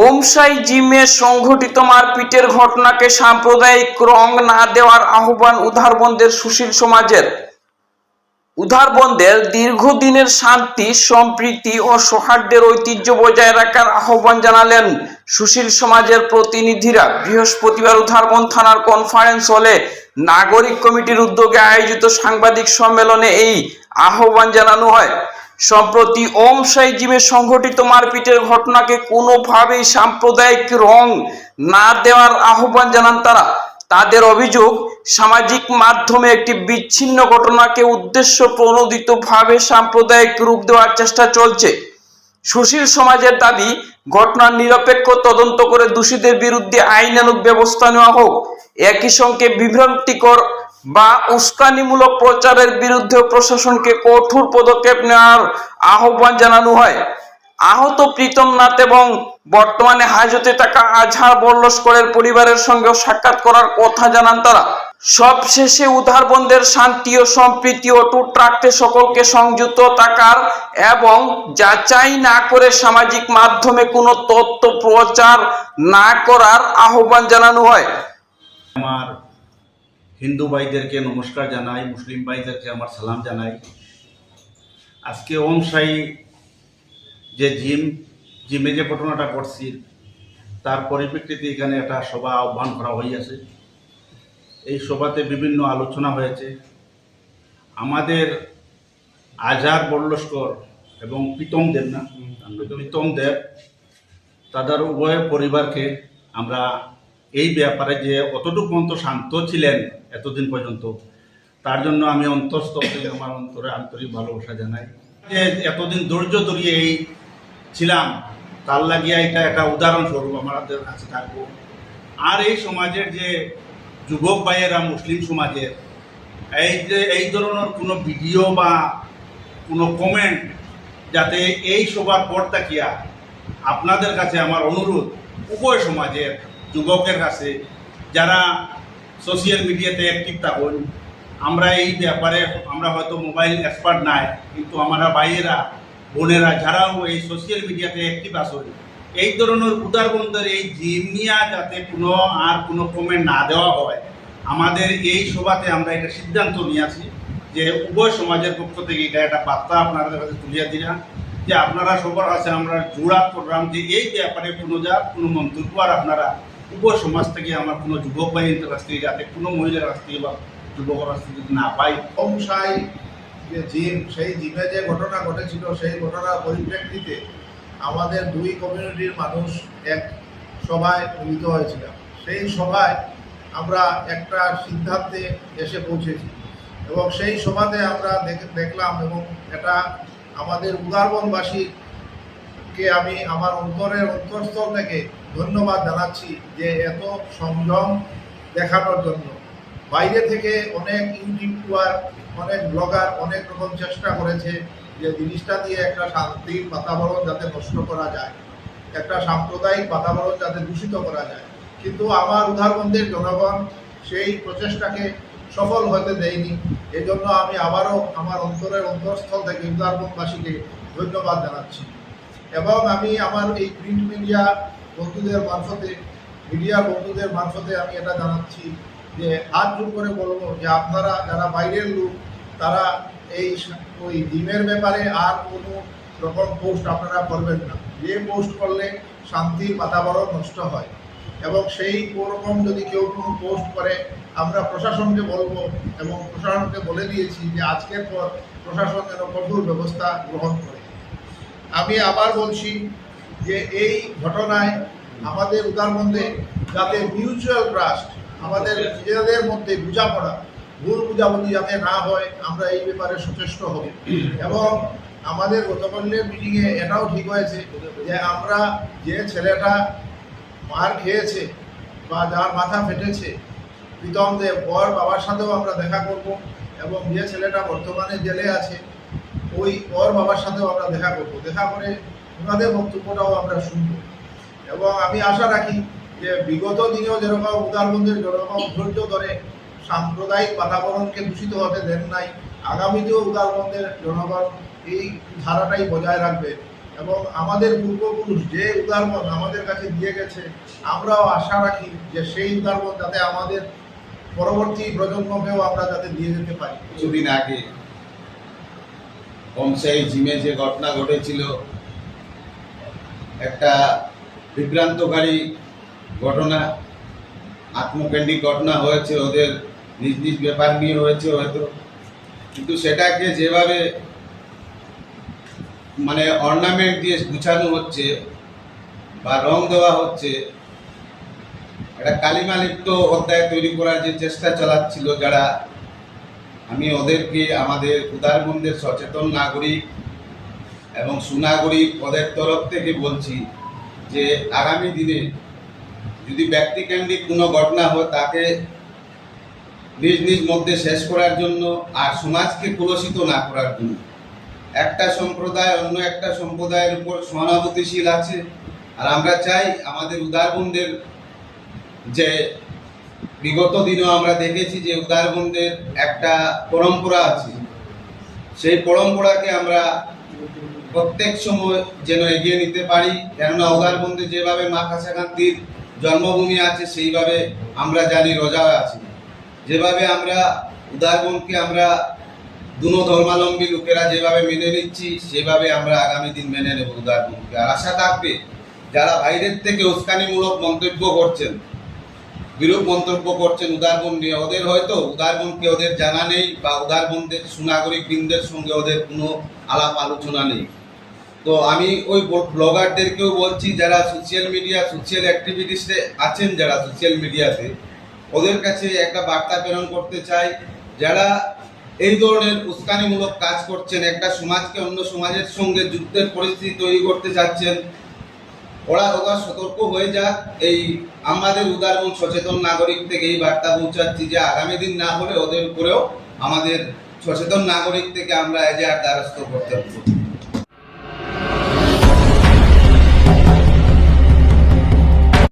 ওমসাই জিমে সংঘটিত মারপিটের ঘটনাকে সাম্প্রদায়িক রং না দেওয়ার আহ্বান উধারবন্দের সুশীল সমাজের। উধারবন্দের দীর্ঘদিনের শান্তি, সম্প্রীতি ও সৌহার্দ্যের ঐতিহ্য বজায় রাখার আহ্বান জানালেন সুশীল সমাজের প্রতিনিধিরা। বৃহস্পতিবার উধারবন্দ থানার কনফারেন্স হলে নাগরিক কমিটির উদ্যোগে আয়োজিত সাংবাদিক সম্মেলনে এই আহ্বান জানানো হয়। সম্প্রতি ওমসাই জিমে সংঘটিত মারপিটের ঘটনাকে কোনোভাবেই সাম্প্রদায়িক রং না দেওয়ার আহ্বান জানান তারা। তাদের অভিযোগ, সামাজিক মাধ্যমে একটি বিচ্ছিন্ন ঘটনাকে উদ্দেশ্য প্রণোদিতভাবে সাম্প্রদায়িক রূপ দেওয়ার চেষ্টা চলছে। সুশীল সমাজের দাবি, ঘটনার নিরপেক্ষ তদন্ত করে দোষীদের বিরুদ্ধে আইনানুগ ব্যবস্থা নেওয়া হোক। একই সঙ্গে বিভ্রান্তিকর বা উস্কানিমূলক প্রচারের বিরুদ্ধে প্রশাসনকে কঠোর পদক্ষেপ নেওয়ার আহ্বান জানানো হয়। আহত প্রীতম নাথ এবং বর্তমানে হাজতে থাকা আজহার বল্লস্করের পরিবারের সঙ্গে সাক্ষাৎ করার কথা জানান তারা। সবশেষে উধারবন্দের শান্তি ও সম্প্রীতি অটুট রাখতে সকলকে সংযুক্ত থাকার এবং যাচাই না করে সামাজিক মাধ্যমে কোনো তথ্য প্রচার না করার আহ্বান জানানো হয়। আমার হিন্দু ভাইদেরকে নমস্কার জানাই, মুসলিম ভাইদেরকে আমার সালাম জানাই। আজকে ওমসাই যে জিমে যে ঘটনাটা ঘটছে তার পরিপ্রেক্ষিতে এখানে একটা সভা আহ্বান করা হইয়াছে। এই সভাতে বিভিন্ন আলোচনা হয়েছে। আমাদের আজহার বল্লস্কর এবং প্রীতম দেব তাদের উভয় পরিবারকে আমরা এই ব্যাপারে যে অতটুকু পর্যন্ত শান্ত ছিলেন এতদিন পর্যন্ত, তার জন্য আমি অন্তঃস্থল থেকে আমার অন্তরে আন্তরিক ভালোবাসা জানাই। যে এতদিন ধৈর্য ধরিয়ে এই ছিলাম, তার লাগিয়া এটা একটা উদাহরণস্বরূপ আমাদের কাছে থাকবো। আর এই সমাজের যে যুবক ভাইয়েরা, মুসলিম সমাজের এই ধরনের কোনো ভিডিও বা কোনো কমেন্ট যাতে এই সবার পর তাকিয়া আপনাদের কাছে আমার অনুরোধ, উভয় সমাজের যুবকের কাছে যারা সোশ্যাল মিডিয়াতে অ্যাক্টিভ থাকুন, আমরা এই ব্যাপারে আমরা হয়তো মোবাইল এক্সপার্ট নাই, কিন্তু আমরা ভাইয়েরা বোনেরা যারাও এই সোশ্যাল মিডিয়াতে অ্যাক্টিভ আসুন, এই ধরনের উদারবন্দের এই জিম নিয়ে যাতে কোনো কমেন্ট না দেওয়া হয়। আমাদের এই সভাতে আমরা এটা সিদ্ধান্ত নিয়েছি যে উভয় সমাজের পক্ষ থেকে এটা একটা বার্তা আপনাদের কাছে তুলিয়া দিলাম যে আপনারা সবার কাছে আমরা জোড়া করলাম যে এই ব্যাপারে কোনো মন্তব্য আর আপনারা উভয় সমাজ থেকে আমার কোনো যুবক ভাইয়ের কাছ থেকে যাতে কোনো মহিলার কাছ থেকে বা যুবকের কাছ থেকে না পাই। ওমসাই যে সেই জিমে যে ঘটনা ঘটেছিল, সেই ঘটনার পরিপ্রেক্ষিতে আমাদের দুই কমিউনিটির মানুষ এক সভায় মিলিত হয়েছিল। সেই সভায় আমরা একটা সিদ্ধান্তে এসে পৌঁছেছি এবং সেই সভাতে আমরা দেখলাম এবং এটা আমাদের উদারবনবাসীকে আমি আমার অন্তঃস্থল থেকে ধন্যবাদ জানাচ্ছি যে এত সংযম দেখানোর জন্য। বাইরে থেকে অনেক ইউটিউবার, অনেক ব্লগার অনেক রকম চেষ্টা করেছে যে জিনিসটা দিয়ে একটা শান্তির বাতাবরণ যাতে নষ্ট করা যায়, একটা সাম্প্রদায়িক বাতাবরণ যাতে দূষিত করা যায়, কিন্তু আমার উদারবন্দের জনগণ সেই প্রচেষ্টাকে সফল হতে দেয়নি। এজন্য আমি আবারও আমার অন্তঃস্থল থেকে উদারবনবাসীকে ধন্যবাদ জানাচ্ছি এবং আমি আমার এই প্রিন্ট মিডিয়া বন্ধুদের মারফতে আমি এটা জানাচ্ছি যে হাত জোর করে বলবো যে আপনারা যারা বাইরের লোক, তারা ওই জিমের ব্যাপারে আর কোনো রকম পোস্ট আপনারা করবেন না। যে পোস্ট করলে শান্তির বাতাবরণ নষ্ট হয় এবং সেই ওরকম যদি কেউ কোনো পোস্ট করে আমরা প্রশাসনকে বলবো এবং প্রশাসনকে বলে দিয়েছি যে আজকের পর প্রশাসন যেন কঠোর ব্যবস্থা গ্রহণ করে। আমি আবার বলছি যে এই ঘটনায় আমাদের উদারবন্দে যাতে মিউচুয়াল ট্রাস্ট, আমাদের নিজেদের মধ্যে বোঝাপড়া, ভুল বুঝাবুঝি যাতে না হয়, আমরা এই ব্যাপারে সচেষ্ট হব। এবং আমাদের গতকালের মিটিংয়ে এটাও ঠিক হয়েছে যে আমরা যে ছেলেটা মার খেয়েছে বা যার মাথা ফেটেছে প্রীতম দেব, ওর বাবার সাথেও আমরা দেখা করব এবং যে ছেলেটা বর্তমানে জেলে আছে ওর বাবার সাথেও আমরা দেখা করব। দেখা করে ওনাদের বক্তব্যটাও আমরা শুনব এবং আমি আশা রাখি যে বিগত দিনেও যেরকম উদারবন্দের জনগণ ধৈর্য ধরে সাম্প্রদায়িক বাতাবরণকে দূষিত হতে দেন নাই, আগামীতেও উদারবন্দের জনগণ এই ধারাটাই বজায় রাখবে এবং আমাদের পূর্বপুরুষ যে উদারমন আমাদের কাছে দিয়ে গেছে, আমরাও আশা রাখি যে সেই উদারমন যাতে আমাদের পরবর্তী প্রজন্মকেও আমরা যাতে দিয়ে যেতে পারি। কিছুদিন আগে হোমসাই জিমে যে ঘটনা ঘটেছিল, একটা বিভ্রান্তকারী ঘটনা, আত্মকেন্দ্রিক ঘটনা হয়েছে, ওদের নিজ নিজ ব্যাপার নিয়ে হয়েছে হয়তো, কিন্তু সেটাকে যেভাবে মানে অর্নামেন্ট দিয়ে গুছানো হচ্ছে বা রং দেওয়া হচ্ছে, একটা কালিমালিপ্ত অধ্যায় তৈরি করার যে চেষ্টা চালাচ্ছিল যারা, আমি ওদেরকে আমাদের উদারবন্দের সচেতন নাগরিক এবং সুনাগরিক ওদের তরফ থেকে বলছি যে আগামী দিনে যদি ব্যক্তিকেন্দ্রিক কোনো ঘটনা হয় তাকে নিজ নিজ মধ্যে শেষ করার জন্য আর সমাজকে কলুষিত না করার জন্য। একটা সম্প্রদায় অন্য একটা সম্প্রদায়ের উপর সহানুভূতিশীল আছে, আর আমরা চাই আমাদের উদারবন্দের যে বিগত দিনেও আমরা দেখেছি যে উদারবন্দের একটা পরম্পরা আছে, সেই পরম্পরাকে আমরা প্রত্যেক সময় যেন এগিয়ে নিতে পারি। কেননা উদারবন্দে যেভাবে মা কাছাকান্তির জন্মভূমি আছে সেইভাবে আমরা জানি রোজা আছে, যেভাবে আমরা উদারবনকে আমরা দুনো ধর্মাবলম্বী লোকেরা যেভাবে মেনে নিচ্ছি সেভাবে আমরা আগামী দিন মেনে নেব উদারবনকে। আর আশা থাকবে যারা বাইরের থেকে উস্কানিমূলক মন্তব্য করছেন, বিরূপ মন্তব্য করছেন উদারবন নিয়ে, ওদের হয়তো উদারবনকে ওদের জানা নেই বা উদারবনদের সুনাগরিক বৃন্দের সঙ্গে ওদের কোনো আলাপ আলোচনা নেই। তো আমি ওই ব্লগারদেরকেও বলছি যারা সোশ্যাল অ্যাক্টিভিটিসে আছেন, যারা সোশ্যাল মিডিয়াতে, ওদের কাছে একটা বার্তা প্রেরণ করতে চাই, যারা এই ধরনের উস্কানিমূলক কাজ করছেন, একটা সমাজকে অন্য সমাজের সঙ্গে যুদ্ধের পরিস্থিতি তৈরি করতে চাচ্ছেন, ওরা সতর্ক হয়ে যাক। এই আমাদের উদারবন সচেতন নাগরিক থেকে এই বার্তা পৌঁছাচ্ছি যে আগামী দিন না হলে ওদের উপরেও আমাদের সচেতন নাগরিক থেকে আমরা এজাহার দ্বারস্থ করতে হবে।